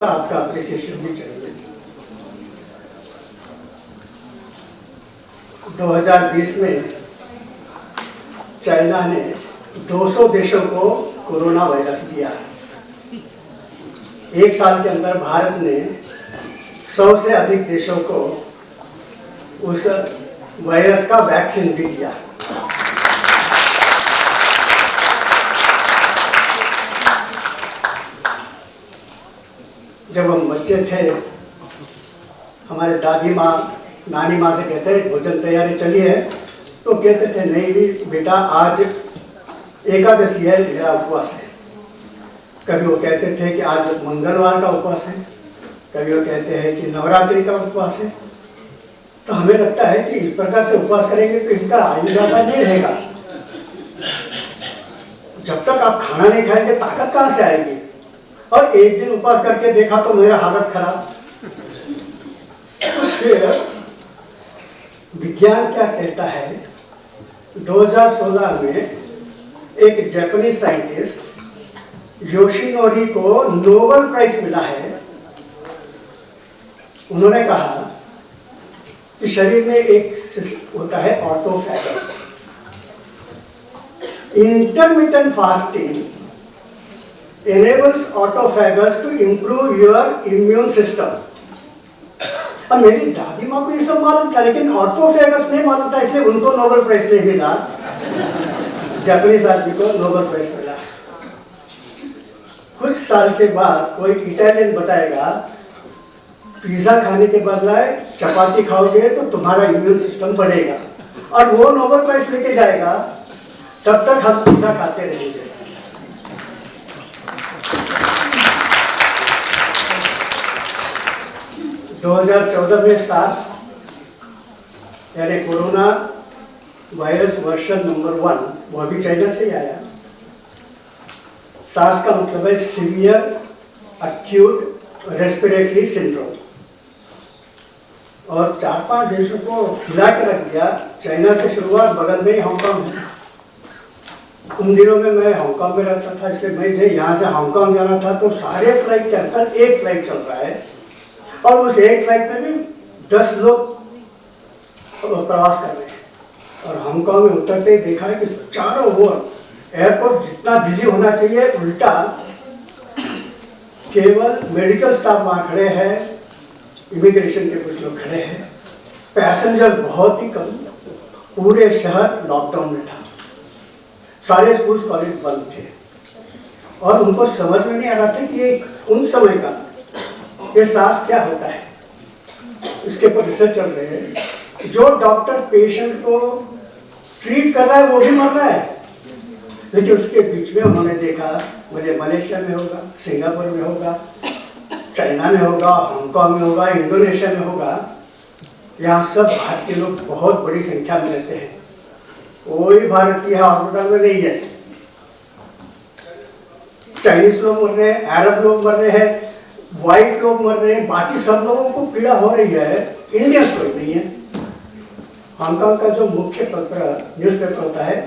आपका अप्रिसिएशन भी चाहिए। 2020 में चाइना ने 200 देशों को कोरोना वायरस दिया। एक साल के अंदर भारत ने 100 से अधिक देशों को उस वायरस का वैक्सीन भी दिया। जब हम बच्चे थे, हमारे दादी माँ नानी माँ से कहते भोजन तैयारी चली है, तो कहते थे नहीं भी बेटा आज एकादशी है, मेरा उपवास है। कभी वो कहते थे कि आज मंगलवार का उपवास है, कभी वो कहते हैं कि नवरात्रि का उपवास है। तो हमें लगता है कि इस प्रकार से उपवास करेंगे तो इनका आयु ज्यादा नहीं रहेगा। जब तक आप खाना नहीं खाएंगे ताकत कहाँ से आएगी। और एक दिन उपवास करके देखा तो मेरा हालत खराब। फिर विज्ञान क्या कहता है, 2016 में एक जापानी साइंटिस्ट योशिनोरी को नोबेल प्राइज मिला है। उन्होंने कहा कि शरीर में एक होता है autophagus. Intermittent fasting enables autophagus to improve your immune system। अब मेरी दादी माँ को ये सब मालूम था, लेकिन ऑटोफेगस नहीं मालूम था, इसलिए उनको नोबेल प्राइज नहीं मिला। जापानीज आदमी को नोबेल प्राइज मिला। कुछ साल के बाद कोई इटालियन बताएगा पिज्जा खाने के बदले चपाती खाओगे तो तुम्हारा इम्यून सिस्टम बढ़ेगा, और वो नोबेल प्राइज लेके जाएगा। तब तक हम पिज्जा खाते रहेंगे। तो 2014 में सार्स यानी कोरोना वायरस वर्जन नंबर 1, वो भी चाइना से ही आया। सार्स का मतलब है सीवियर एक्यूट रेस्पिरेटरी सिंड्रोम, और 4-5 देशों को हिला के रख दिया। चाइना से शुरुआत, बगल में ही हांगकांग है। उन दिनों में मैं हांगकांग में रहता था, इसलिए मैं थे यहाँ से हांगकांग जाना था तो सारे फ्लाइट कैंसल, एक फ्लाइट चल रहा है, और उस एक फ्लाइट में भी 10 लोग प्रवास कर रहे हैं। और हांगकांग में उतरते ही देखा है कि चारों ओर एयरपोर्ट जितना बिजी होना चाहिए उल्टा, केवल मेडिकल स्टाफ वहाँ खड़े हैं, इमिग्रेशन के कुछ लोग खड़े हैं, पैसेंजर बहुत ही कम। पूरे शहर लॉकडाउन में था, सारे स्कूल कॉलेज बंद थे, और उनको समझ में नहीं आ रहा था कि ये उन समय का ये सार्स क्या होता है। इसके ऊपर रिसर्च चल रहे हैं। जो डॉक्टर पेशेंट को ट्रीट कर रहा है वो भी मर रहा है, लेकिन उसके बीच में उन्होंने देखा मुझे मलेशिया में होगा, सिंगापुर में होगा, चाइना में होगा, हांगकांग में होगा, इंडोनेशिया में होगा। यहाँ सब भारतीय लोग बहुत बड़ी संख्या में रहते हैं। कोई भारतीय हॉस्पिटल में नहीं है। चाइनीज लोग मर रहे हैं, अरब लोग मर रहे हैं, व्हाइट लोग मर रहे हैं, बाकी सब लोगों को पीड़ा हो रही है, इंडियंस कोई नहीं है। हांगकांग का जो मुख्य पत्र न्यूज़पेपर होता है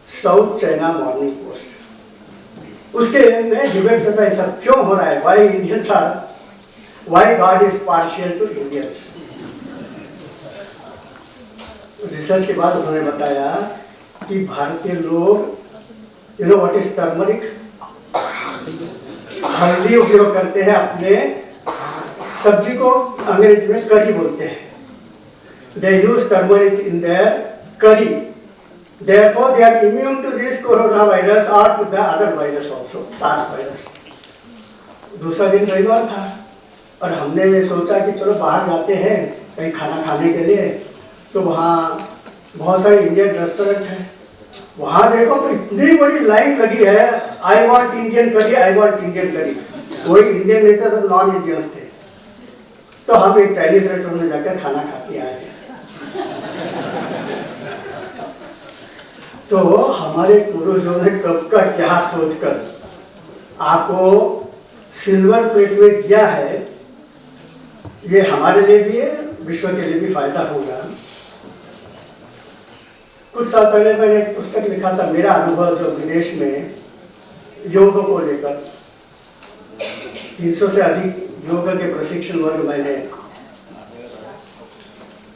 साउथ चाइना मॉर्निंग पोस्ट, उसके में डिबेट चलता है सब क्यों हो रहा है, why Indians are, why God is partial to Indians. Research के बाद उन्होंने बताया कि भारतीय लोग, you know what is turmeric, हल्दी उपयोग करते हैं अपने सब्जी को, अंग्रेजी में करी बोलते हैं। They use turmeric in their curry. Therefore, they are immune to this coronavirus or to the other virus also, SARS virus। दूसरा दिन रविवार था, और हमने सोचा कि चलो बाहर जाते हैं कहीं खाना खाने के लिए। तो वहाँ बहुत सारे इंडियन रेस्टोरेंट हैं। वहाँ देखो तो इतनी बड़ी लाइन लगी है, आई वॉन्ट इंडियन करी, आई वॉन्ट इंडियन करी। कोई इंडियन नहीं था, सब नॉन इंडियंस थे। तो हम एक चाइनीज रेस्टोरेंट में जाकर खाना खा के आए। तो हमारे पूर्वजों ने कब का क्या सोचकर आपको सिल्वर प्लेट में दिया है, ये हमारे लिए भी है, विश्व के लिए भी फायदा होगा। कुछ साल पहले मैंने एक पुस्तक लिखा था, मेरा अनुभव जो विदेश में योग को लेकर। 300 से अधिक योग के प्रशिक्षण वर्ग मैंने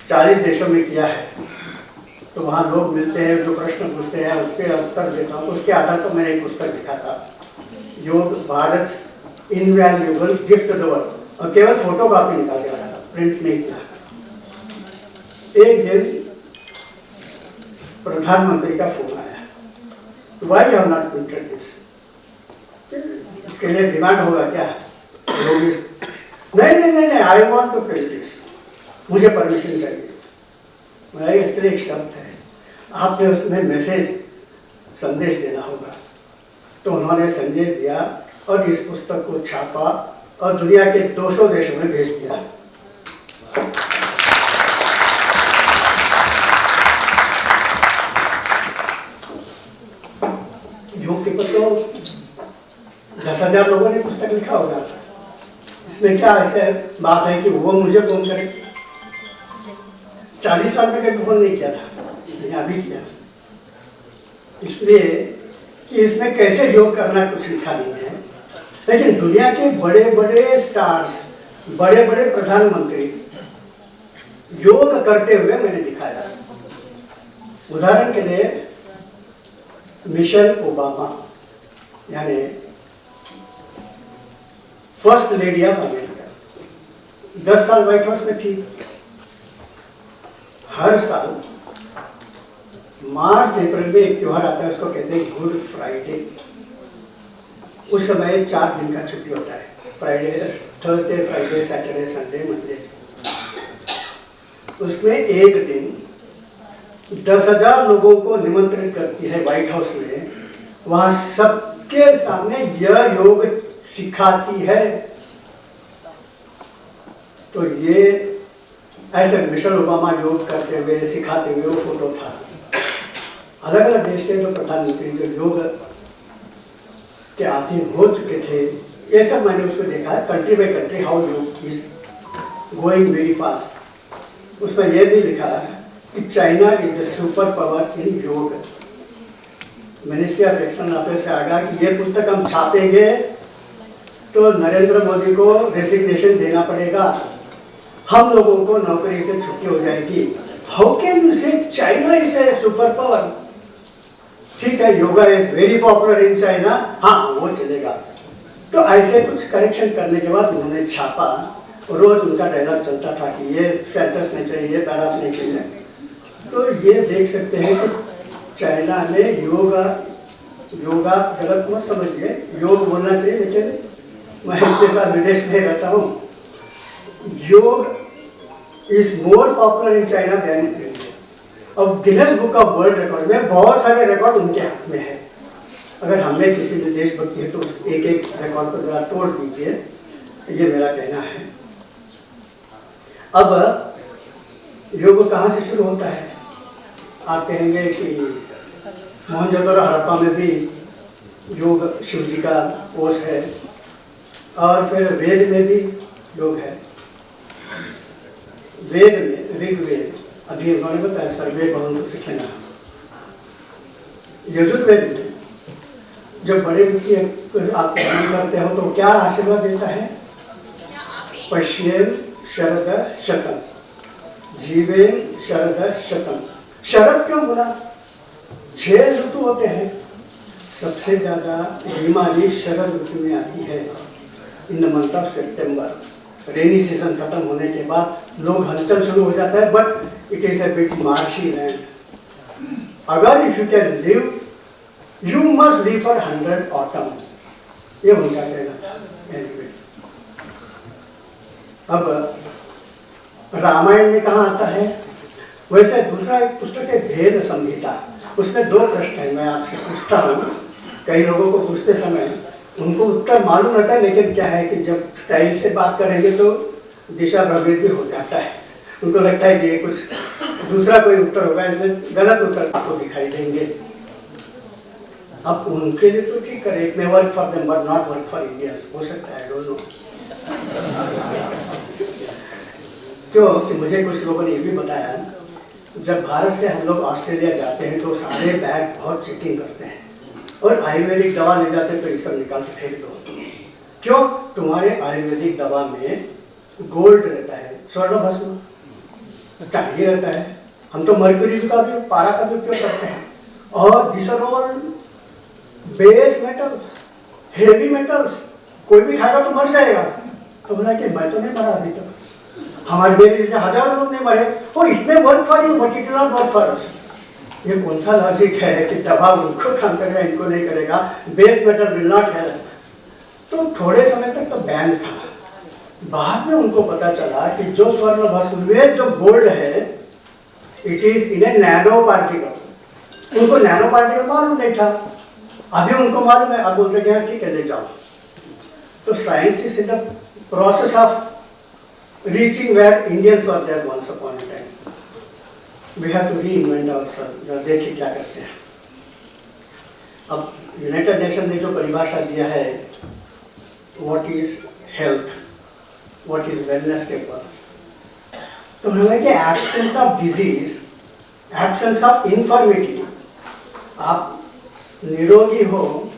40 देशों में किया है, तो वहाँ लोग मिलते हैं, जो प्रश्न पूछते हैं उसके उत्तर देता हूँ। तो उसके आधार पर मैंने एक पुस्तक लिखा था, योग Bharat invaluable gift the world, और केवल फोटो कॉपी निकाल के रखा था, प्रिंट नहीं किया। एक दिन प्रधानमंत्री का फोन आया, why have not printed this, इसके लिए डिमांड होगा क्या? नहीं, I want to print this, मुझे परमिशन चाहिए। मैं इसके लिए एक शब्द है, आपने उसमें मैसेज संदेश देना होगा। तो उन्होंने संदेश दिया और इस पुस्तक को छापा और दुनिया के 200 देशों में भेज दिया। योग के ऊपर तो 10,000 लोगों ने पुस्तक लिखा होगा। इसमें क्या ऐसे बात है कि वो मुझे फोन करे? 40 साल में कभी फोन नहीं किया था, मैंने अभी किया। इसलिए कि इसमें कैसे योग करना कुछ लिखा नहीं है, लेकिन दुनिया के बड़े बड़े स्टार्स, बड़े बड़े प्रधानमंत्री योग करते हुए मैंने दिखाया। उदाहरण के लिए मिशेल ओबामा, यानी फर्स्ट लेडी ऑफ अमेरिका, 10 साल व्हाइट हाउस में थी। हर साल मार्च अप्रैल में एक त्योहार आता है, उसको कहते हैं गुड फ्राइडे। उस समय 4 दिन का छुट्टी होता है, Friday, Thursday, Friday, Saturday, Sunday, Monday. उसमें एक दिन 10,000 लोगों को निमंत्रित करती है व्हाइट हाउस में, वहां सबके सामने यह योग सिखाती है। तो ये ऐसे मिशेल ओबामा योग करते हुए, सिखाते हुए वो फोटो था। अलग अलग देश के जो प्रधानमंत्री जो योग के अधीन हो चुके थे, ये सब मैंने उसको देखा है, country by country how yoga is going very fast. उसमें यह भी लिखा है कि China is the super power in yoga. Ministry of external affairs से आगा कि ये पुस्तक हम छापेंगे तो नरेंद्र मोदी को रेसिग्नेशन देना पड़ेगा, हम लोगों को नौकरी से छुट्टी हो जाएगी। हाउ कैन यू से China is a super power? ठीक है, yoga is very popular in China, हाँ वो चलेगा। तो ऐसे कुछ करेक्शन करने के बाद उन्होंने छापा, रोज उनका डायलॉग चलता था कि ये सेंटेंस नहीं चाहिए, पैराग्राफ नहीं चाहिए। तो ये देख सकते हैं कि चाइना में योगा गलत मत समझिए, योग बोलना चाहिए, लेकिन मैं इनके साथ विदेश में रहता हूँ। Yoga is more popular in China than in India. अब Guinness book of world record में बहुत सारे रिकॉर्ड उनके हाथ में है। अगर हमें किसी भी देशभक्ति है तो एक एक रिकॉर्ड को जरा तोड़ दीजिए, ये मेरा कहना है। अब योग कहाँ से शुरू होता है? आप कहेंगे कि मोहनजोदड़ो हड़प्पा में भी योग शिव जी का कोष है, और फिर वेद में भी योग है। वेद में ऋग्वेद, अभी उन्होंने बताया सर्वे भवन्तु सुखिनः। यजुर्वेद में जब बड़े की आप करते हो तो क्या आशीर्वाद देता है? पश्येम शरद शतम, जीवेम शरद शतम। शरद क्यों बोला? 6 ऋतु होते हैं, सबसे ज्यादा बीमारी शरद ऋतु में आती है। In the month of September, rainy season खत्म होने के बाद लोग हलचल शुरू हो जाता है, but it is a bit marshy land. अगर if you can live, you must live for 100 autumn, ये उनका कहना था। अब रामायण में कहाँ आता है? वैसे दूसरा एक पुस्तक है भेद संहिता, उसमें 2 प्रश्न है, मैं आपसे पूछता हूँ। कई लोगों को पूछते समय उनको उत्तर मालूम रहता है, लेकिन क्या है कि जब स्टाइल से बात करेंगे तो दिशा भ्रमित भी हो जाता है। उनको लगता है कि ये कुछ दूसरा कोई उत्तर होगा, इसमें गलत उत्तर आपको दिखाई देंगे। अब उनके लिए तो ठीक है, it may work for them but not work for India, हो सकता है, डोंट नो। क्यों कि मुझे कुछ लोगों ने ये भी बताया, जब भारत से हम लोग ऑस्ट्रेलिया जाते हैं तो सारे बैग बहुत चेकिंग करते हैं, और आयुर्वेदिक दवा ले जाते हैं तो ये सब निकाल के फेंक दो। क्यों? तुम्हारे आयुर्वेदिक दवा में गोल्ड रहता है, स्वर्ण भस्म, चांदी रहता है। हम तो मर्क्यूरी का भी, पारा का भी उपयोग करते हैं। और this are all base metals, heavy metals. कोई भी खाएगा तो मर जाएगा। तो बोला कि मैं तो नहीं मरा अभी तक, हमारे मेरे जैसे हजारों लोग नहीं मरे। वो इतने work for you but it will not work for us. ये कौन सा लॉजिक है कि दवा उनको काम करेगा, इनको नहीं करेगा, base metal will not help. तो थोड़े समय तक तो बैन था। बाद में उनको पता चला कि जो स्वर्ण भस्म में जो गोल्ड है, it is in A nano particle. उनको नैनो पार्टिकल मालूम नहीं था, अभी उनको मालूम है। अब बोलते हैं ठीक है ले जाओ। तो science is in the process of reaching where Indians were there once upon a time. We have to reinvent ourself. देखिए क्या करते हैं। अब यूनाइटेड नेशन ने जो परिभाषा दिया है what is health, what is wellness के ऊपर, तो हमें कि absence of disease, absence of infirmity, आप निरोगी हो,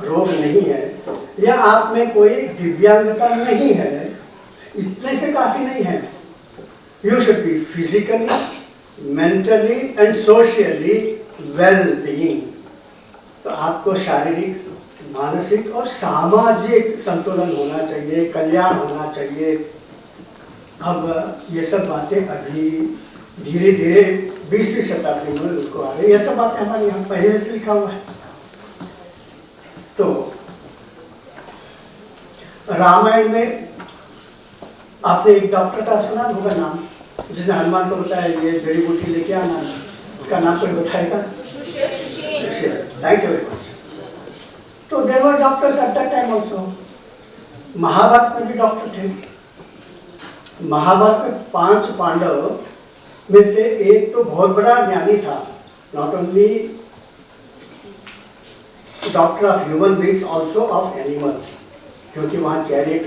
रोग नहीं है, या आप में कोई दिव्यांगता नहीं है, इतने से काफी नहीं है। You should be physically, mentally and socially well being. तो आपको शारीरिक, मानसिक और सामाजिक संतुलन होना चाहिए, कल्याण होना चाहिए। अब ये सब बातें अभी धीरे धीरे 20वीं शताब्दी में उनको आ रही है। ये सब बातें हमारे यहाँ पहले से लिखा हुआ है। तो रामायण में आपने एक डॉक्टर का सुना होगा नाम, जिसने हनुमान को बताया ये जड़ी बूटी लेके आना, उसका नाम कोई बताएगा? Thank you very much. तो there were doctors at that time also. Mahabharata में भी डॉक्टर थे। महाभारत में 5 पांडव में से एक तो बहुत बड़ा ज्ञानी था, not only doctor of human beings also of animals, क्योंकि वहाँ चैरिट,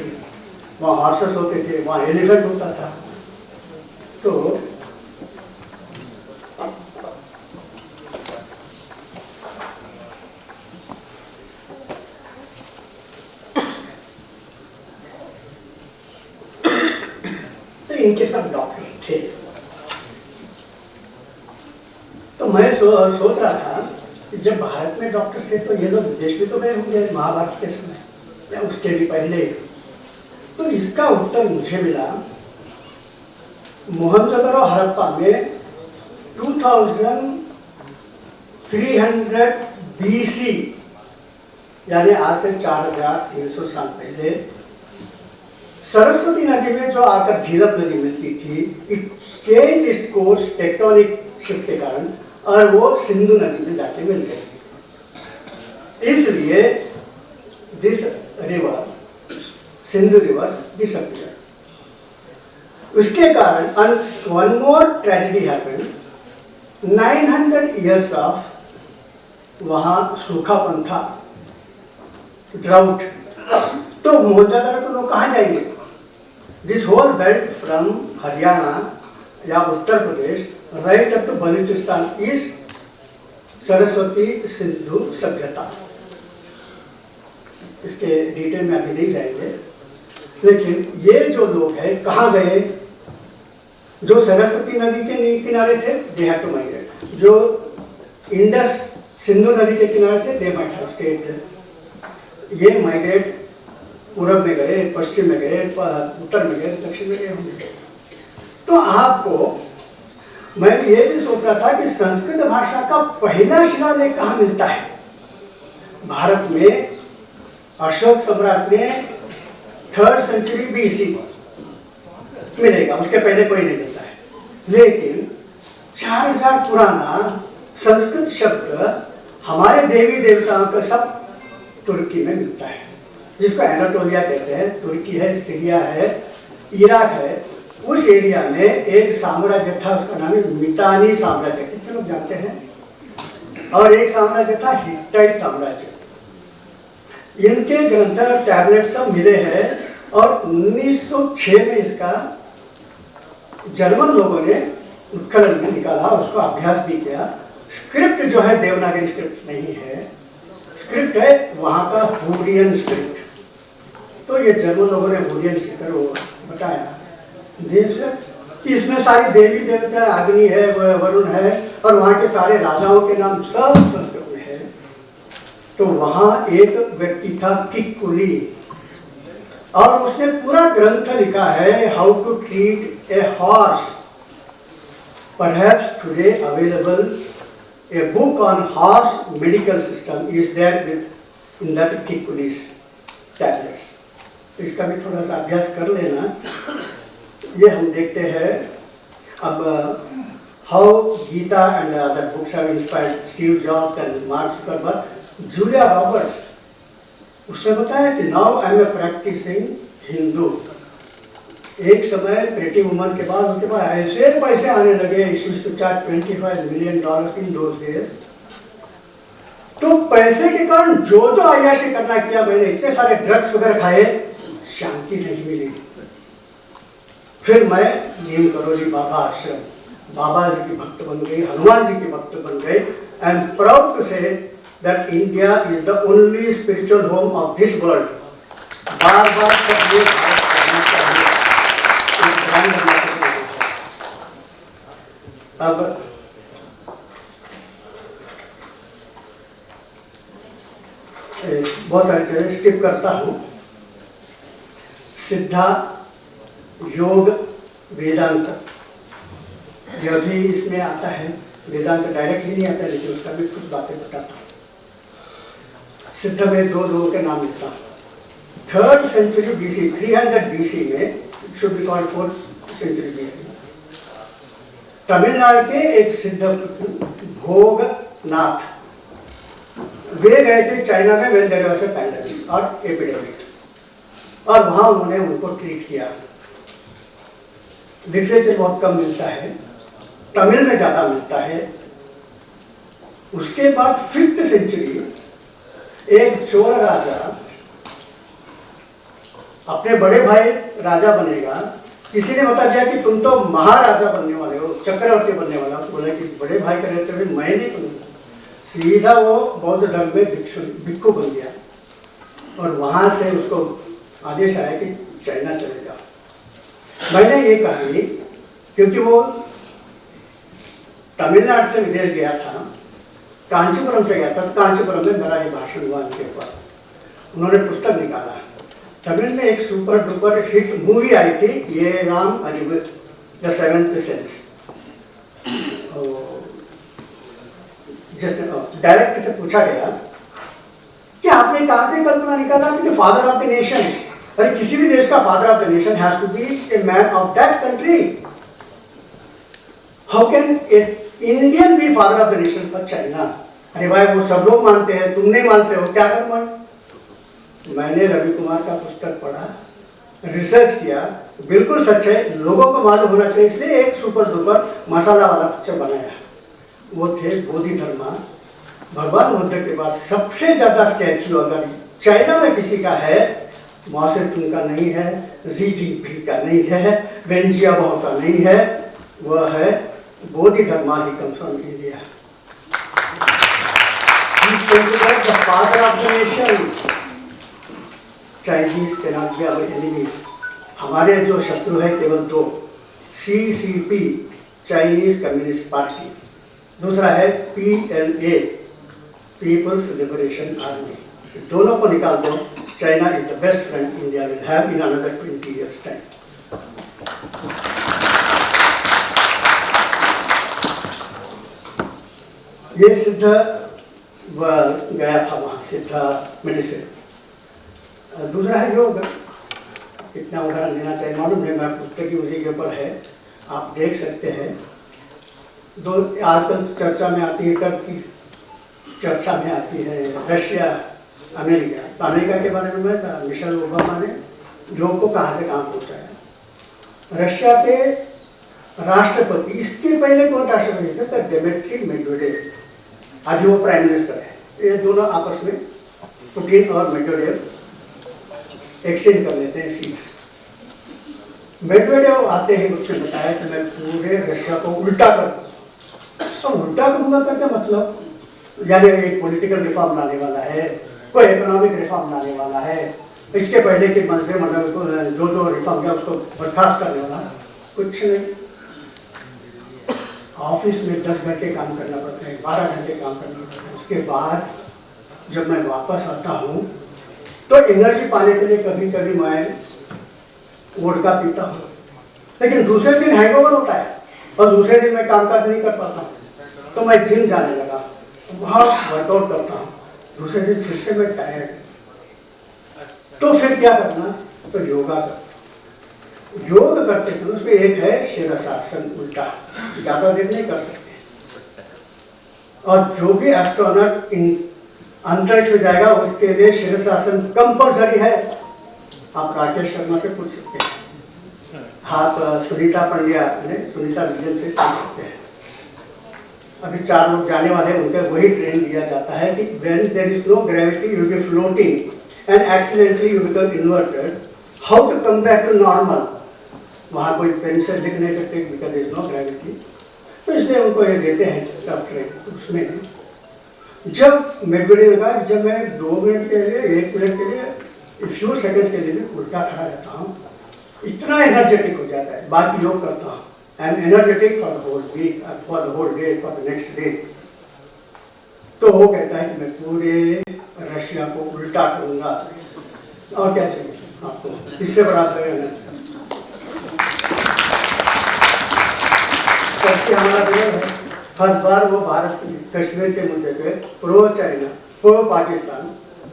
वहाँ हॉर्सेस होते थे, वहाँ एलिफेंट होता था। तो इनके सब डॉक्टर्स थे। तो मैं सोच रहा था कि जब भारत में डॉक्टर्स थे तो ये लोग विदेश में तो गए होंगे महाभारत के समय या उसके भी पहले। तो इसका उत्तर मुझे मिला मोहनजोदड़ो हड़प्पा में 2300 BC, यानी आज से 4300 साल पहले सरस्वती नदी में जो आकर झीलम नदी मिलती थी, it change its course tectonic shift के कारण, और वो सिंधु नदी में जाके मिल गई। इसलिए this river, Sindhu river, disappear. उसके कारण one more tragedy happened. 900 years of वहां सूखापन था, ड्राउट। तो मोहनजोदड़ो को लोग कहाँ जाएंगे? This whole belt from Haryana या Uttar Pradesh right up to Balochistan is Saraswati Sindhu सभ्यता। इसके डिटेल में अभी नहीं जाएंगे, लेकिन ये जो लोग हैं कहाँ गए? जो सरस्वती नदी के किनारे थे दे हैव टू माइग्रेट, जो इंडस सिंधु नदी के किनारे थे दे माइट हैव स्टेड। ये माइग्रेट पूरब में गए, पश्चिम में गए, उत्तर में गए, दक्षिण में गए होंगे। तो आपको मैं ये भी सोच रहा था कि संस्कृत भाषा का पहला शिलालेख कहाँ मिलता है? भारत में अशोक सम्राट ने 3rd सेंचुरी BC मिलेगा, उसके पहले कोई नहीं मिलता है। लेकिन 4000 पुराना संस्कृत शब्द हमारे देवी देवताओं का सब तुर्की में मिलता है, जिसको एनाटोलिया कहते हैं। तुर्की है, सीरिया है, इराक है। उस एरिया में एक साम्राज्य था, उसका नाम है मितानी साम्राज्य, कितने लोग जानते हैं? और एक साम्राज्य था हिट्टाइट साम्राज्य। इनके ग्रंथ टैबलेट सब मिले हैं, और 1906 में इसका जर्मन लोगों ने उत्खनन में निकाला, उसको अभ्यास भी किया। स्क्रिप्ट जो है देवनागरी स्क्रिप्ट नहीं है, स्क्रिप्ट है वहाँ का हुरियन स्क्रिप्ट। तो ये जर्मन लोगों ने ओरियन सीकर वो बताया देश कि इसमें सारी देवी देवता अग्नि है, वरुण है, और वहाँ के सारे राजाओं के नाम सब संस्कृत में है। तो वहाँ एक व्यक्ति था किक्कुली, और उसने पूरा ग्रंथ लिखा है how to treat a horse. Perhaps today available a book on horse medical system is there in that Kikkuli's tablets. तो इसका भी थोड़ा सा अभ्यास कर लेना। ये हम देखते हैं अब how Gita and other books have inspired Steve Jobs and Mark Zuckerberg. Julia Roberts उसने बताया कि now I am a practising Hindu. एक समय प्रेटी वुमन के बाद उनके पास ऐसे पैसे आने लगे, to charge $25 million in those days. तो पैसे के कारण जो जो अय्याशी करना किया मैंने, इतने सारे ड्रग्स वगैरह खाए, शांति नहीं मिली। फिर मैं नीम करोली बाबा आश्रम, बाबा जी की भक्त बन गई, हनुमान जी के भक्त बन गए। I am proud to say that India is the only spiritual home of this world. बार बार सब ये करना चाहिए। अब बहुत सारी चीजें स्किप करता हूँ। सिद्धा, योग, वेदांत, यह भी इसमें आता है। वेदांत डायरेक्टली नहीं आता, लेकिन उसका भी कुछ बातें बताता हूँ। सिद्ध में दो लोगों के नाम लिखता हूँ। 3rd century BC, 300 BC में, should be called 4th century BC, Tamil Nadu के एक सिद्ध भोगनाथ वे गए थे चाइना में when there was a pandemic और एपिडेमिक, और वहाँ उन्होंने उनको ट्रीट किया। लिटरेचर बहुत कम मिलता है, तमिल में ज़्यादा मिलता है। उसके बाद 5th सेंचुरी एक चोर राजा अपने बड़े भाई राजा बनेगा, किसी ने बता दिया कि तुम तो महाराजा बनने वाले हो, चक्रवर्ती बनने वाला हो। तो बोले कि बड़े भाई का रहते हुए मैं नहीं बनूंगा। सीधा वो बौद्ध धर्म में भिक्षु बन गया, और वहां से उसको आदेश आया कि चाइना चले जाओ। मैंने ये कहानी, क्योंकि वो तमिलनाडु से विदेश गया था, कांचीपुरम से गया था, तो कांचीपुरम में मेरा ये भाषण हुआ उनके ऊपर। उन्होंने पुस्तक निकाला। तमिल में एक सुपर डुपर हिट मूवी आई थी, ये Ram Arivu, the seventh sense. जिसने डायरेक्टर से पूछा गया कि आपने कहाँ से कल्पना निकाला कि फादर ऑफ द नेशन, अरे किसी भी देश का father of the nation has to be a man of that country. How can a Indian be father of the nation for China? अरे भाई वो सब लोग मानते हैं, तुम नहीं मानते हो, क्या करूं मैं? मैंने रवि कुमार का पुस्तक पढ़ा, रिसर्च किया, बिल्कुल सच है, लोगों को मालूम होना चाहिए, इसलिए एक सुपर डुपर मसाला वाला पिक्चर बनाया। वो थे बोधि धर्मा। भगवान बुद्ध के बाद सबसे ज्यादा स्टैचू अगर चाइना में किसी का है, माओ से तुंग का नहीं है, जी जिनपिंग का नहीं है, वेन जियाओ का नहीं है, वह है Bodhi Dharma. He comes from India. He is considered the father of the nation. Chinese cannot be our enemies. हमारे जो शत्रु है केवल दो, CCP चाइनीज कम्युनिस्ट पार्टी, दूसरा है PLA पीपल्स लिबरेशन आर्मी। दोनों को निकाल दो, China is the best friend India will have in another 20 years time. ये सिद्ध गया था वहाँ, सिद्धा मेडिसिन। दूसरा है योग। कितना उदाहरण देना चाहिए मालूम नहीं, मेरा पुस्तक की उसी के ऊपर है, आप देख सकते हैं। दो आजकल चर्चा में आती है, कब की चर्चा में आती है रशिया अमेरिका। तो अमेरिका के बारे में मैं था, मिशेल ओबामा ने योग को कहाँ से कहाँ पहुँचाया। रशिया के राष्ट्रपति, इसके पहले कौन राष्ट्रपति थे? तो डेमिट्री मेडवेडेव, आज वो प्राइम मिनिस्टर है। ये दोनों आपस में, पुतिन और मेडवेडेव, एक्सचेंज कर लेते हैं सीट। मेडवेडेव आते ही मुझे बताया कि मैं पूरे रशिया को उल्टा कर, तो उल्टा करूंगा का क्या मतलब? यानी एक पॉलिटिकल रिफॉर्म लाने वाला है, कोई इकोनॉमिक रिफॉर्म लाने वाला है, इसके पहले के मंत्रिमंडल को जो रिफॉर्म किया उसको बर्खास्त करने वाला कुछ नहीं। ऑफिस में 10 घंटे काम करना पड़ता है, 12 घंटे काम करना पड़ता है। उसके बाद जब मैं वापस आता हूँ तो एनर्जी पाने के लिए कभी कभी मैं वोडका पीता हूँ, लेकिन दूसरे दिन हैंगओवर होता है और दूसरे दिन मैं कामकाज नहीं कर पाता हूँ। तो मैं जिम जाने लगा, बहुत वर्कआउट करता हूँ, दूसरे दिन फिर से मैं टायर्ड। तो फिर क्या करना, तो योगा करना। योग करते समय उसमें एक है शीर्षासन उल्टा, ज्यादा देर नहीं कर सकते। और जो भी एस्ट्रोनॉट अंतरिक्ष में जाएगा उसके लिए शीर्षासन कंपल्सरी है। आप राकेश शर्मा से पूछ सकते हैं, आप सुनीता पंड्या सुनीता विलियम से पूछ सकते हैं। अभी 4 लोग जाने वाले हैं, उनका वही ट्रेन दिया जाता है कि when there is no gravity you will be floating and accidentally you become inverted, how to come back to normal। वहाँ कोई पेन से लिख नहीं सकते because there is no gravity, तो इसलिए उनको ये देते हैं टफ ट्रेन। उसमें जब मेडबडी लगा, जब मैं 2 मिनट के लिए 1 मिनट के लिए फ्यू सेकंड्स के लिए उल्टा खड़ा रहता हूँ, इतना एनर्जेटिक हो जाता है। बाकी योग करता हूँ, I am energetic for the whole week, for the whole day, for the next day. तो वो कहता है कि मैं पूरे रशिया को उल्टा करूंगा। और क्या चाहिए आपको, इससे बड़ा प्रेरणा। सबसे हमारा विरोध है, हर बार वो भारत कश्मीर के मुद्दे पे pro China, pro Pakistan,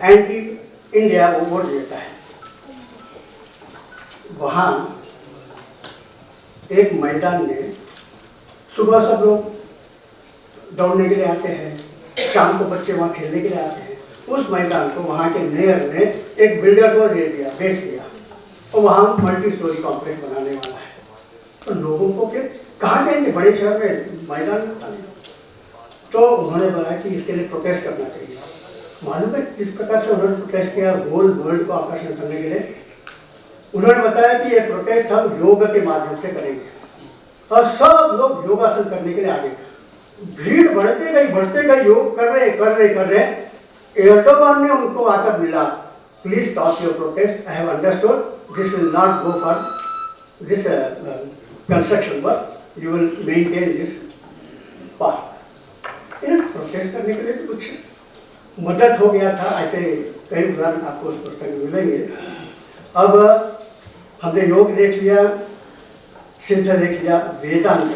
anti India वो वोट देता है। वहाँ एक मैदान में सुबह सब लोग दौड़ने के लिए आते हैं, शाम को बच्चे वहाँ खेलने के लिए आते हैं। उस मैदान को वहाँ के मेयर ने एक बिल्डर को दे दिया, बेच दिया, और वहाँ मल्टी स्टोरी कॉम्प्लेक्स बनाने वाला है। तो लोगों को फिर कहाँ जाएंगे, बड़े शहर में मैदान में। तो उन्होंने बताया कि इसके लिए प्रोटेस्ट करना चाहिए। मालूम है किस प्रकार से उन्होंने प्रोटेस्ट किया, होल वर्ल्ड को आकर्षण करने के लिए। उन्होंने बताया कि ये प्रोटेस्ट हम योग के माध्यम से करेंगे, और सब लोग योगासन करने के लिए आगे। भीड़ बढ़ते गई, योग कर रहे। एर्डोगान ने उनको आकर मिला, please stop your protest, I have understood this will not go for this construction work, you will maintain this park. Protest करने के लिए तो कुछ मदद हो गया था। ऐसे कई उदाहरण आपको उस पुस्तक में मिलेंगे। अब हमने योग देख लिया, सिद्ध देख लिया, वेदांत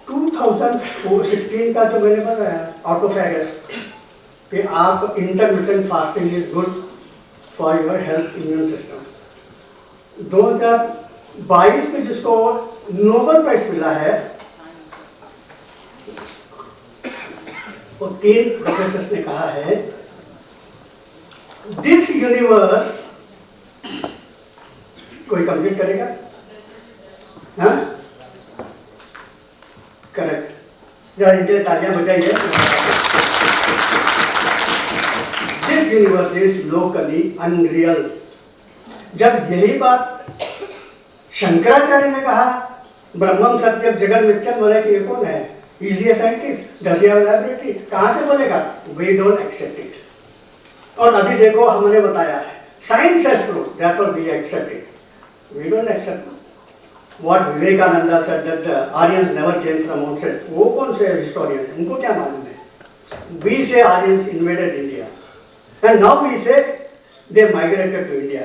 2016 का जो मैंने बताया ऑटोफैगस कि आप intermittent fasting is good for your health immune system. 2022 में जिसको नोबेल प्राइज मिला है, वो 3 प्रोफेसर्स ने कहा है दिस यूनिवर्स, कोई कंप्लीट करेगा? हाँ, करेक्ट, जरा इनके लिए तालियां बजाइए। This universe is locally unreal. जब यही बात शंकराचार्य ने कहा, ब्रह्मम सत्यम जगत मिथ्यम, बोले कि ये कौन है, इजी साइंटिस्ट, लैबोरेटरी, कहां से बोलेगा? We don't accept it. और अभी देखो हमने बताया है, science has proved, therefore we accept it, we don't accept. What Vivekananda said that the Aryans never came from outside, वो कौन से हिस्टोरियन है, उनको क्या मालूम है? We say Aryans invaded India, and now we say they migrated to India,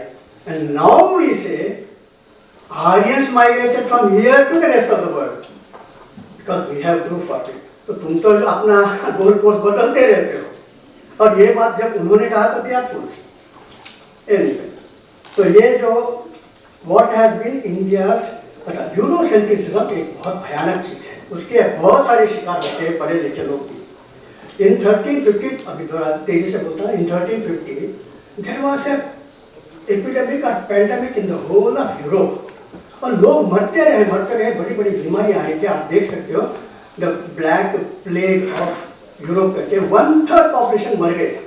and now we say Aryans migrated from here to the rest of the world, because we have proof of it। तो तुम तो अपना goal post बदलते रहते हो, और ये बात जब उन्होंने कहा तो दिया फूल। तो ये जो व्हाट हैज बीन इंडियाज, अच्छा यूरोसेंट्रिसिज्म एक बहुत भयानक चीज है, उसके बहुत सारे शिकार होते हैं पढ़े लिखे लोग भी। इन 1350, अभी थोड़ा तेजी से बोलता है, in 1350 there was a epidemic और pandemic in the whole of Europe, और लोग मरते रहे, बड़ी बड़ी बीमारियां आई थी। आप देख सकते हो the black plague of Europe करके 1/3 पॉपुलेशन मर गए।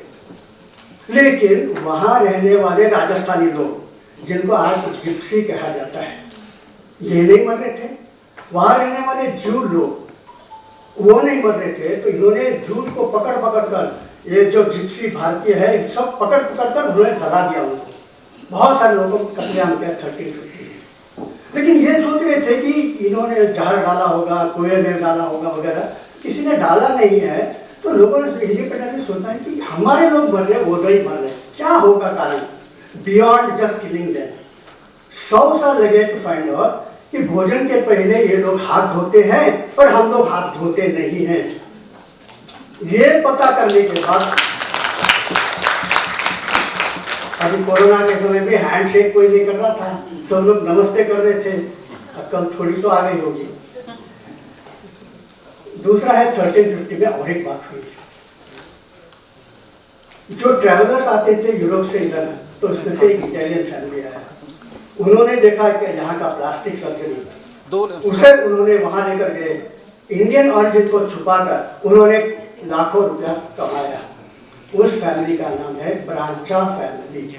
लेकिन वहां रहने वाले राजस्थानी लोग, जिनको आज जिप्सी कहा जाता है, ये नहीं मर रहे थे। वहां रहने वाले जूड लोग, वो नहीं मर रहे थे। तो इन्होंने जूड को पकड़ कर, ये जो जिप्सी भारतीय है, सब पकड़ कर उन्होंने जला दिया उनको, बहुत सारे लोगों को कत्लेआम किया 1350 में। लेकिन ये सोच रहे थे कि इन्होंने जहर डाला होगा, कुएं में डाला होगा वगैरह, किसी ने डाला नहीं है। तो लोगों ने इंडिपेंडेंटली सोचा है कि हमारे लोग मर रहे, वो नहीं मर रहे, क्या होगा कारण बियॉन्ड जस्ट किलिंग देम। 100 साल लगे टू फाइंड आउट कि भोजन के पहले ये लोग हाथ धोते हैं और हम लोग हाथ धोते नहीं हैं। ये पता करने के बाद अभी कोरोना के समय में हैंडशेक कोई नहीं कर रहा था, सब लोग नमस्ते कर रहे थे, अक्ल थोड़ी तो आ गई होगी। दूसरा है 1350 में और एक बात हुई, जो ट्रैवलर्स आते थे यूरोप से इधर, तो उसमें से एक इटालियन फैमिली आया। उन्होंने देखा कि यहाँ का प्लास्टिक सर्जरी, उसे उन्होंने वहां लेकर गए, इंडियन ऑरिजिन को छुपाकर उन्होंने लाखों रुपया कमाया। उस फैमिली का नाम है Branca family.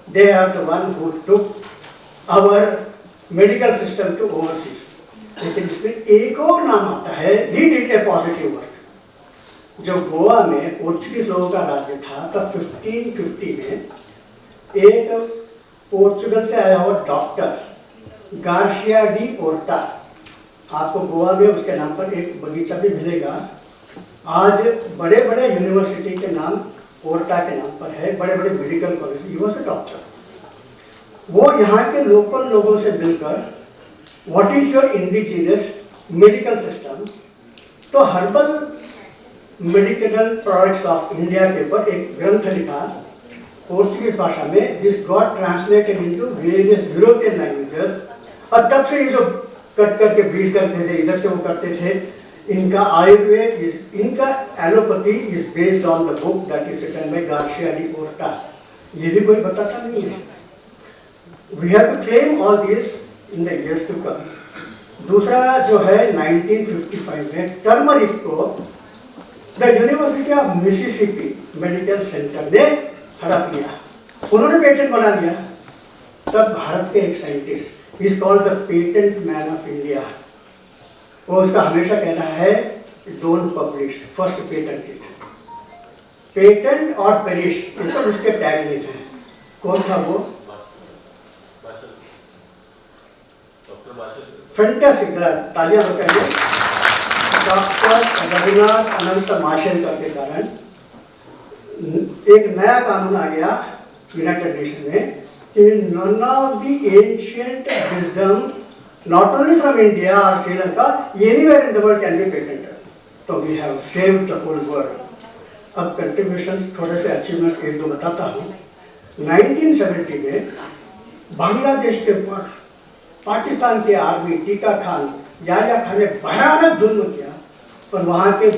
They are the one who took our medical system to overseas. लेकिन इसमें एक और नाम आता है, he did a positive work. जब गोवा में पोर्चुगीज लोगों का राज्य था तब 1550 में एक पोर्चुगल से आया हुआ डॉक्टर गार्सिया डी ओर्टा, आपको गोवा में उसके नाम पर एक बगीचा भी मिलेगा। आज बड़े बड़े यूनिवर्सिटी के नाम ओर्टा के नाम पर है, बड़े बड़े medical college, he was a doctor. वो यहाँ के लोकल लोगों से मिलकर what is your indigenous medical system, तो herbal medical products of India के ऊपर एक ग्रंथ लिखा पोर्चुगीज भाषा में, this got translated into various European languages. और तब से ये जो कट करके ब्रीड करते थे, इधर से वो करते थे। इनका आयुर्वेद इनका allopathy is based on the book that is written by Garcia de Orta. ये भी कोई बताता नहीं है। We have to claim all this in the years to come. दूसरा जो है 1955 में टर्मरिक को the University of Mississippi Medical Center ने हड़प लिया, उन्होंने पेटेंट बना लिया। तब भारत के एक scientist is called the patent man of India, वो उसका हमेशा कहना है don't publish, first patent it. Patent और पेरिश ये सब उसके टैग में हैं। कौन था वो? फैंटास्टिक, तालियां बताइए। डॉक्टर रघुनाथ अनंत माशेलकर के कारण एक नया कानून आ गया यूनाइटेड नेशन में कि none of the ancient wisdom not only from India or Sri Lanka, anywhere in the world can be patented. So we have saved the whole world. अब contributions थोड़े से achievements एक दो बताता हूँ। 1970 में बांग्लादेश के ऊपर पाकिस्तान के आर्मी टीका खान याया खान ने भयानक जुल्म किया और वहाँ के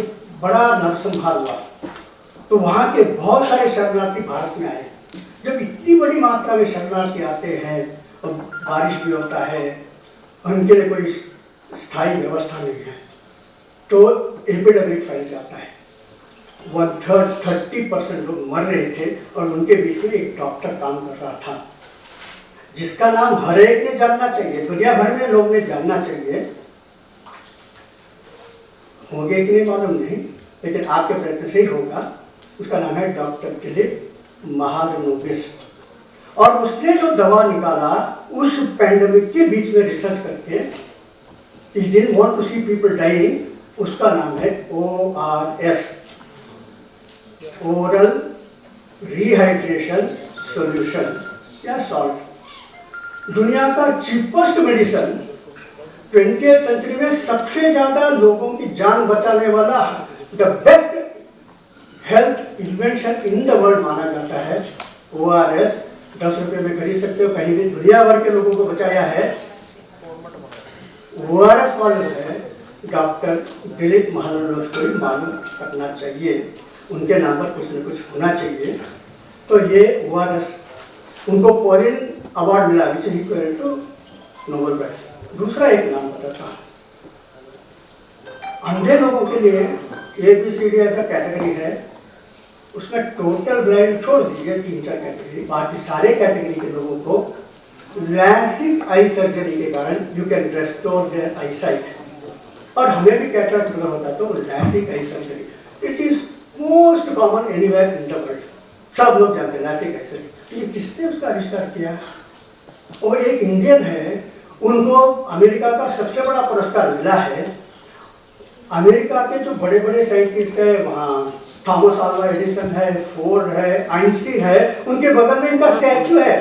बड़ा नरसंहार हुआ। तो वहाँ के बहुत सारे शरणार्थी भारत में आए। जब इतनी बड़ी मात्रा में शरणार्थी आते हैं और बारिश भी होता है, उनके लिए कोई स्थायी व्यवस्था नहीं है, तो एपिडेमिक फैल जाता है। 30% लोग मर रहे थे और उनके बीच में एक डॉक्टर काम कर रहा था जिसका नाम हर एक ने जानना चाहिए, दुनिया भर में लोग ने जानना चाहिए। होंगे कि नहीं मालूम नहीं, लेकिन आपके प्रयत्न से ही होगा। उसका नाम है डॉक्टर फिलिप महालनोबिस। और उसने जो दवा निकाला उस पैंडेमिक के बीच में रिसर्च करके, he didn't want to see people dying, उसका नाम है ORS, ओरल रिहाइड्रेशन सॉल्यूशन या सॉल्ट। दुनिया का चीपेस्ट मेडिसिन, 20th सेंचुरी में सबसे ज्यादा लोगों की जान बचाने वाला the best health invention in the world माना जाता है ORS। 10 रुपये में खरीद सकते हो, कहीं भी दुनिया भर के लोगों को बचाया है। ORS वाले है डॉक्टर दिलीप महालनोबिस को ही मालूम करना चाहिए, उनके नाम पर कुछ न कुछ होना चाहिए। तो ये ORS उनको पॉलिन अवार्ड मिला, which is equal to Nobel prize. दूसरा एक नाम बताता, अंधे लोगों के लिए ABCD ऐसा कैटेगरी है, उसमें टोटल ब्लाइंड छोड़ दीजिए 3-4 कैटेगरी, बाकी सारे कैटेगरी के लोगों को लैसिक आई सर्जरी के कारण you can restore their eyesight. और हमें भी कैटरेक्ट होता है तो LASIK eye surgery it is most common anywhere in the world, सब लोग जानते हैं लैसिक आई सर्जरी। कि किसने उसका आविष्कार किया। वो एक इंडियन है, उनको अमेरिका का सबसे बड़ा पुरस्कार मिला है। अमेरिका के जो बड़े बड़े साइंटिस्ट है वहाँ थॉमस अल्वा एडिसन है, फोर्ड है, आइंस्टीन है, उनके बगल में इनका स्टैचू है।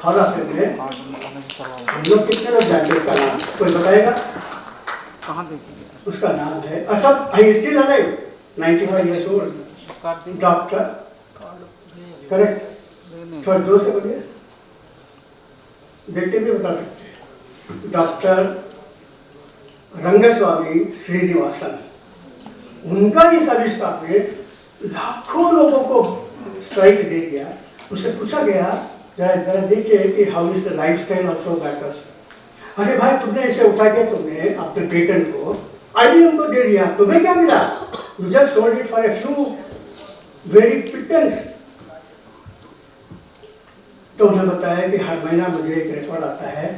हॉल ऑफ फेम में हम लोग कितने लोग जानते हैं उसका नाम, कोई बताएगा? उसका नाम है Asad Einstein alive 95 years old doctor, correct? थोड़ा जोर से बोलिए, देखते भी बता सकते हैं। डॉक्टर रंगस्वामी श्रीनिवासन, उनका इस आविष्कार ने लाखों लोगों को स्ट्राइक दे दिया। उससे पूछा गया जरा देखिए कि how is the lifestyle of show bakers. अरे भाई तुमने इसे उठा के तुमने अपने पेटेंट को IBM को दे दिया, तुम्हें क्या मिला? You just sold it for a few very pittance. तो उन्हें बताया कि हर महीना मुझे एक रिकॉर्ड आता है,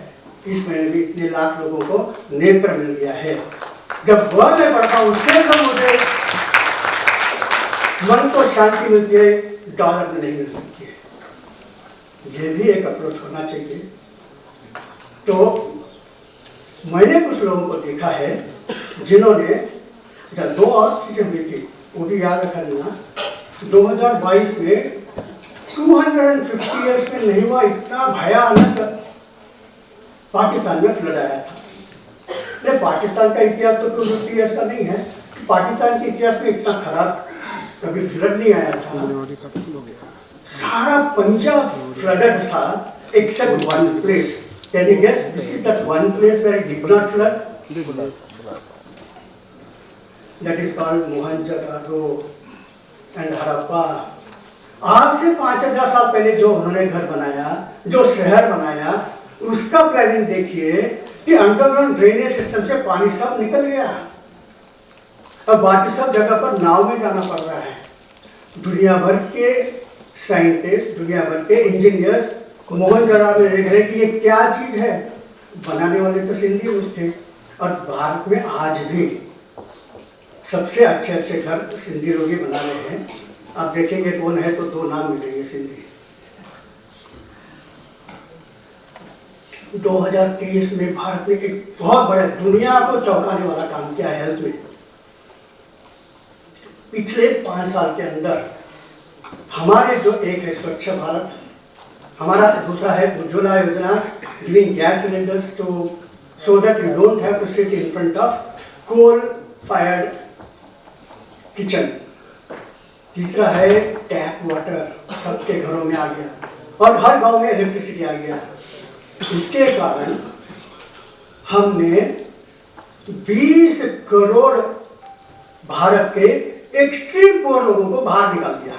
इस महीने भी इतने लाख लोगों को नेत्र मिल गया है। जब वह मैं पढ़ता हूँ उससे तो मुझे मन को शांति मिलती है, डॉलर में नहीं मिल सकती है। ये भी एक अप्रोच होना चाहिए। तो मैंने कुछ लोगों को देखा है जिन्होंने, अच्छा 2 और चीजें हुई थी वो भी याद रखा देना। 2022 में 250 ईयर्स में नहीं हुआ इतना भयानक पाकिस्तान में फ्लड आया था। नहीं, पाकिस्तान का इतिहास तो 250 ईयर्स का नहीं है, पाकिस्तान के इतिहास में इतना खराब कभी फ्लड नहीं आया था। सारा पंजाब फ्लडेड था except one place. Can you guess this is that one place where it did not flood? That is called Mohenjodaro and Harappa. आज से 5000 साल पहले जो उन्होंने घर बनाया, जो शहर बनाया, उसका प्लानिंग देखिए कि अंडरग्राउंड ड्रेनेज सिस्टम से पानी सब निकल गया। अब बाकी सब जगह पर नाव में जाना पड़ रहा है। दुनिया भर के साइंटिस्ट, दुनिया भर के इंजीनियर्स मोहनजोदारो में देख रहे कि ये क्या चीज है। बनाने वाले तो सिंधी लोग थे, और भारत में आज भी सबसे अच्छे अच्छे घर सिंधी लोग ही बना रहे हैं। आप देखेंगे कौन है तो 2 नाम मिलेंगे सिंधी। 2023 में भारत ने एक बहुत बड़ा दुनिया को चौंकाने वाला काम किया है हेल्थ में। पिछले 5 साल के अंदर हमारे जो एक है स्वच्छ भारत, हमारा दूसरा है Ujjwala Yojana, giving gas cylinders to so that you don't have to sit in front of coal fired kitchen. तीसरा है टैप वाटर, सबके घरों में आ गया, और हर गांव में इलेक्ट्रिसिटी आ गया। इसके कारण हमने 20 करोड़ भारत के एक्सट्रीम पुअर लोगों को बाहर निकाल दिया।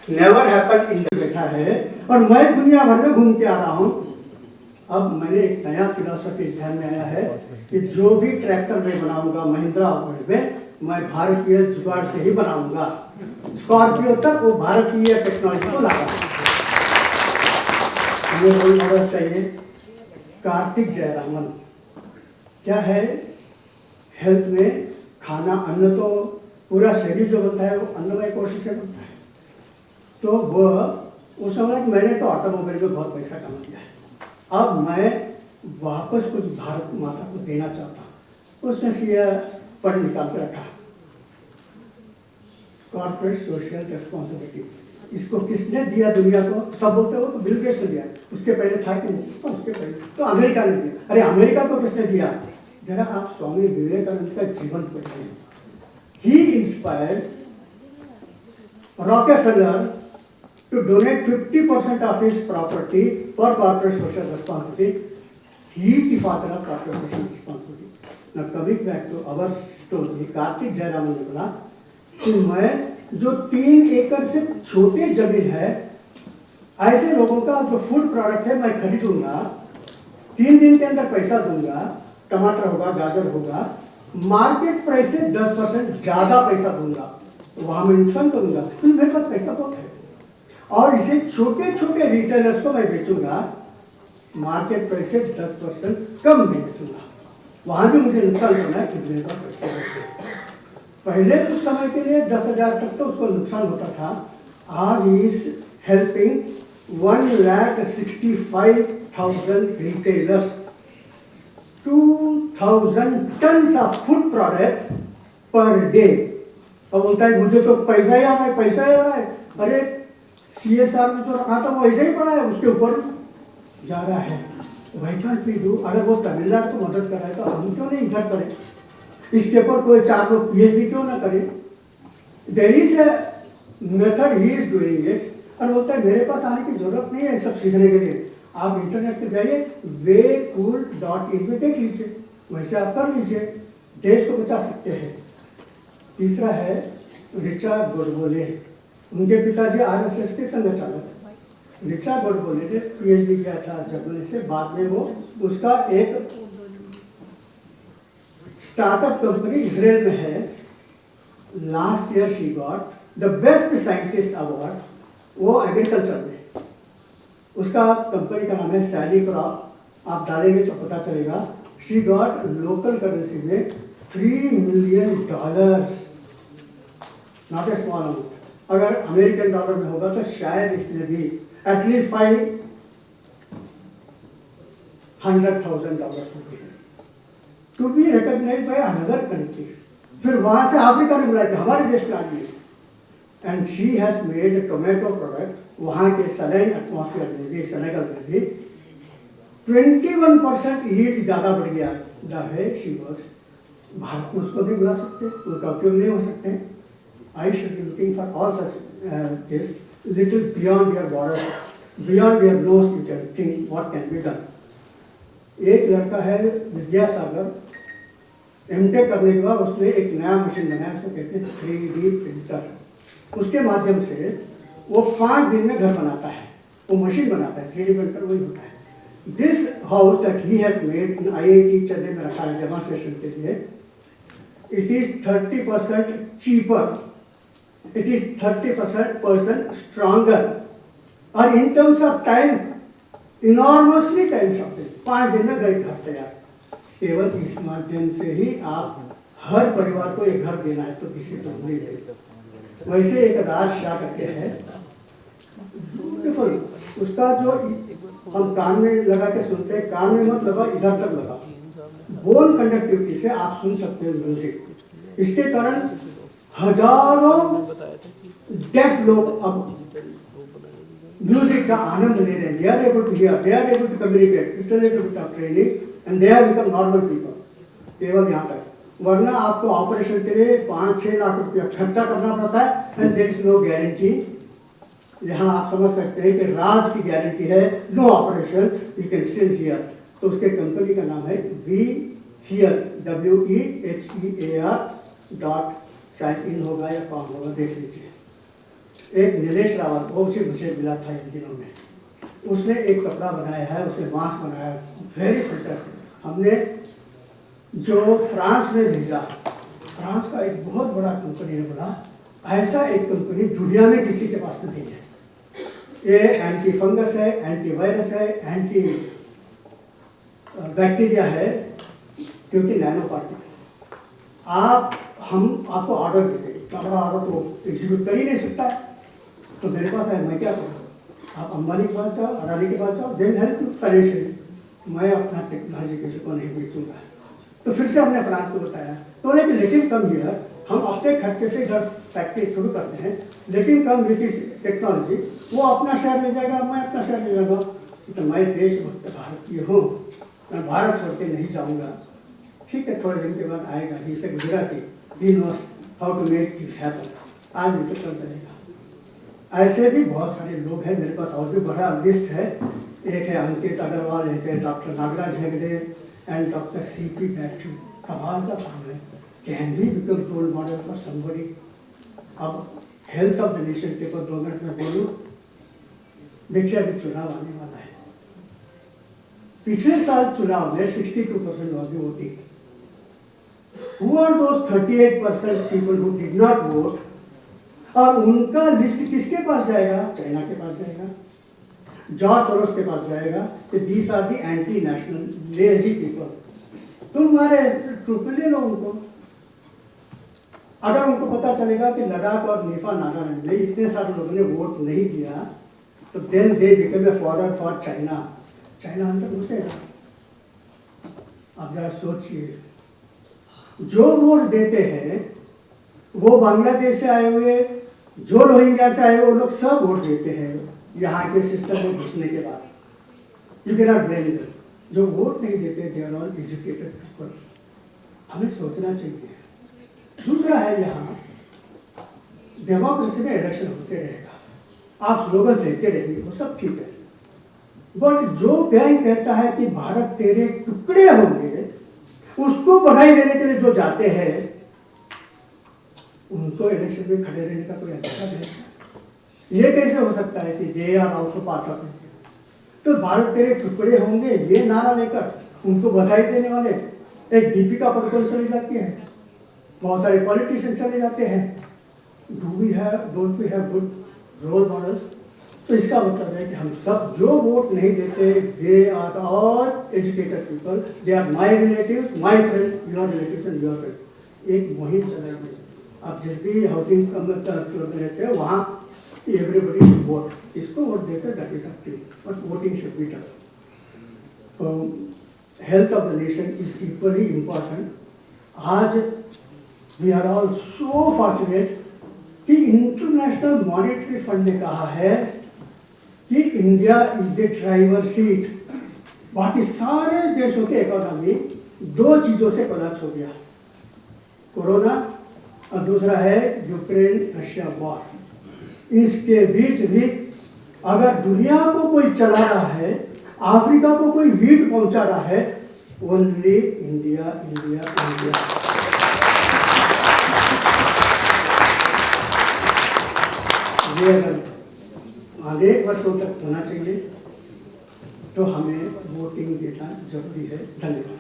नेवर हैपन इन बैठा है, और मैं दुनिया भर में घूम के आ रहा हूँ। अब मैंने एक नया फिलॉसफी ध्यान में आया है कि जो भी ट्रैक्टर मैं बनाऊंगा महिंद्रा में, मैं भारतीय जुगाड़ से ही बनाऊंगा। स्कॉर्पियो तक वो भारतीय टेक्नोलॉजी को लाया। ये रोल मॉडल चाहिए। कार्तिक जयरामन क्या है हेल्थ में, खाना अन्न तो पूरा शरीर जो बनता है वो अन्नमय कोशिश से बनता है। तो वो समझा कि मैंने तो ऑटोमोबाइल में बहुत पैसा कमा लिया है, अब मैं वापस कुछ भारत माता को देना चाहता हूँ। उसने सीधा पढ़ निकाल कर रखा, कॉर्पोरेट सोशल रेस्पॉन्सिबिलिटी। इसको किसने दिया दुनिया को? सब बोलते हो तो बिल गेट्स ने दिया, उसके पहले था कि नहीं? तो उसके पहले तो अमेरिका ने दिया। अरे अमेरिका को किसने दिया? जरा आप स्वामी विवेकानंद का जीवन पढ़िए। ही inspired रॉकेफेलर to donate 50% of his property for corporate social responsibility. He is the father of corporate social responsibility. Now coming back to our story, Kartik Jayaraman ने बोला कि मैं जो 3 एकड़ से छोटे जमीन है, ऐसे लोगों का जो फूड प्रोडक्ट है मैं खरीदूंगा, 3 दिन के अंदर पैसा दूंगा, टमाटर होगा, गाजर होगा, मार्केट प्राइस से 10% ज्यादा पैसा दूंगा, वहां मैं नुकसान करूंगा, तो मेरे पास पैसा बहुत है, और इसे छोटे छोटे रिटेलर्स को मैं बेचूंगा, मार्केट प्राइस से 10% कम में बेचूंगा, वहां भी मुझे नुकसान करना है, कितने का पैसा है। पहले कुछ समय के लिए 10,000 तक तो उसको नुकसान होता था, आज is helping 1,65,000 retailers, 2,000 tons of food product per day. अब बोलता है मुझे तो पैसा ही आ रहा है, पैसा ही आ रहा है। अरे CSR में तो रखा था वो ऐसे ही पड़ा है, उसके ऊपर जा रहा है। Why can't we do? अगर वो तमिलनाडु को मदद कर रहा है तो हम क्यों नहीं इधर करें? इसके ऊपर कोई 4 लोग PhD क्यों ना करें? There is a method he is doing it, और बोलता है मेरे पास आने की जरूरत नहीं है सब सीखने के लिए। आप इंटरनेट पे जाइए, waycool.in पे देख लीजिए, वैसे आप कर लीजिए, देश को बचा सकते हैं। तीसरा है रिचा गोडबोले, उनके पिताजी RSS के संघचालक। रिचा गोडबोले ने PhD किया था जर्मनी से, बाद में वो उसका एक स्टार्टअप कंपनी इजराइल में है। Last year she got the best scientist award, वो एग्रीकल्चर में। उसका कंपनी का नाम है सैली क्रॉप, आप डालेंगे तो पता चलेगा। शी गॉट लोकल करेंसी में $3 million, not a small amount. अगर अमेरिकन डॉलर में होगा तो शायद इसमें भी at least $500,000 to be recognise by another country. फिर वहां से अफ्रीका ने बुलाया कि हमारे देश में आइए, and she has made tomato product. वहाँ के सलाइन एटमॉस्फेयर में भी, सेनेगल में भी 21% हीट ज़्यादा बढ़ गया है। शी वर्क्स, भारत में उसको भी बुला सकते, उसका उपयोग नहीं हो सकते। I should be looking for all such this little beyond your border, beyond your nose, you can think what can be done. एक लड़का है विद्यासागर, MTech करने के बाद उसने एक नया मशीन बनाया, उसको कहते हैं 3D प्रिंटर। उसके माध्यम से वो 5 दिन में घर बनाता है, वो मशीन बनाता है, 3D प्रिंटर वही होता है। This house that he has made in IIT Chennai में रखा है डेमोन्स्ट्रेशन के लिए। It is 30% cheaper, it is 30% stronger, और in terms of time enormously time shortage, 5 दिन में घर तैयार। केवल इस माध्यम से ही आप हर परिवार को एक घर देना है तो किसी को नहीं देगा। वैसे एक राज शाह करके है, ब्यूटीफुल, उसका जो हम कान में लगा के सुनते हैं, कान में मत लगा, इधर तक लगा, बोन कंडक्टिविटी से आप सुन सकते हो म्यूजिक। इसके कारण हजारों डेफ लोग अब म्यूजिक का आनंद ले रहे हैं। They are able to hear, they are able to communicate, intellectual training, and they have become normal people. केवल यहाँ तक, वरना आपको ऑपरेशन के लिए 5-6 लाख रुपया खर्चा करना पड़ता है, and there is no guarantee. यहाँ आप समझ सकते हैं कि राज की गारंटी है, no operation, you can still hear. तो उसके कंपनी का नाम है वी हियर, WEHEAR. शायद इन होगा या कौन होगा, देख लीजिए। एक नीलेश रावत, वो उसी मुझे मिला था इन दिनों में, उसने एक कपड़ा बनाया है, उसने मास्क बनाया है, वेरी फैंटास्टिक। हमने जो फ्रांस में भेजा, फ्रांस का एक बहुत बड़ा कंपनी ने बोला ऐसा एक कंपनी दुनिया में किसी के पास नहीं है। ये एंटी फंगस है, एंटी वायरस है, एंटी बैक्टीरिया है, क्योंकि नैनो पार्टिकल। हम आपको ऑर्डर देते, इतना बड़ा ऑर्डर तो एग्जीक्यूट कर ही नहीं सकता है, तो मेरे पास है, मैं क्या करूँ? आप अंबानी के पास जाओ, अडानी के पास जाओ, देन हेल्प यू फाइनेंशियली। मैं अपना टेक्नोलॉजी किसी को नहीं बेचूंगा। तो फिर से हमने फ्रांस को बताया, तो बोले कि लेकिन कम हियर, हम अपने खर्चे से इधर फैक्ट्री शुरू करते हैं, लेकिन कम विद दिस टेक्नोलॉजी, वो अपना शहर ले जाएगा, मैं अपना शहर ले जाऊँगा। तो मैं देशभक्त भारतीय हूँ, मैं भारत छोड़ के नहीं जाऊँगा। ठीक है, थोड़े दिन के बाद आएगा, ही से Gujarati, he knows how to make things happen. आज भी तो चल चलेगा। ऐसे भी बहुत सारे लोग हैं, मेरे पास और भी बड़ा लिस्ट है। एक है अंकित अग्रवाल, एक है doctor Nagaraj Hegde and doctor CP Mathew. कमाल का काम है, can be become role model for somebody. अब हेल्थ ऑफ द नेशन के ऊपर 2 मिनट में बोलूँ। देखिए, अभी चुनाव आने वाला है। पिछले साल चुनाव में 62% voting. Who are those 38% people who did not vote? और उनका लिस्ट किसके पास जाएगा? चाइना के पास जाएगा, जॉर्ज सोरोस के पास जाएगा। कि these are the anti national lazy people. तुम हमारे ट्रूप ले लो उनको। अगर उनको पता चलेगा कि लद्दाख और नेपाल नागालैंड में इतने सारे लोगों ने वोट नहीं दिया, तो then they become a fodder for China. China अंदर घुसेगा। आप जरा सोचिए, जो वोट देते हैं वो बांग्लादेश से आए हुए, जो रोहिंग्या से आए हुए, वो लोग सब वोट देते हैं यहाँ के सिस्टम में घुसने के बाद। You can not blame them. जो वोट नहीं देते they are all educated people. हमें सोचना चाहिए। दूसरा है, यहाँ डेमोक्रेसी में इलेक्शन होते रहेगा, आप स्लोगन देते रहिए, वो सब ठीक है, बट जो बैंक कहता है कि भारत तेरे टुकड़े होंगे, उसको बधाई देने के लिए जो जाते हैं उनको इलेक्शन में खड़े रहने का कोई अधिकार नहीं। ये कैसे हो सकता है कि they are also part of India? तो भारत तेरे टुकड़े होंगे ये नारा लेकर उनको बधाई देने वाले एक दीपिका पादुकोण चली जाती है, बहुत सारे पॉलिटिशियन चले जाते हैं। Don't we have good role models? तो इसका मतलब है कि हम सब जो वोट नहीं देते, they are all educated people, they are my relatives, my friend, your relatives and your friends. एक मुहिम चलाई गई, आप जिस भी हाउसिंग क्लब में रहते हैं वहाँ एवरीबडी वोट, इसको वोट देकर that is up to you, but voting should be done. Health of the nation is equally important. आज we are all so fortunate कि इंटरनेशनल मॉनेटरी फंड ने कहा है कि India is the driver seat. बाकी सारे देशों के इकोनॉमी दो चीज़ों से कोलैप्स हो गया, कोरोना और दूसरा है यूक्रेन रशिया वॉर। इसके बीच भी अगर दुनिया को कोई चला रहा है, अफ्रीका को कोई वीट पहुंचा रहा है, ओनली इंडिया इंडिया इंडिया। ये अगर आगे वर्षों तक होना चाहिए तो हमें वोटिंग देना जरूरी है। धन्यवाद।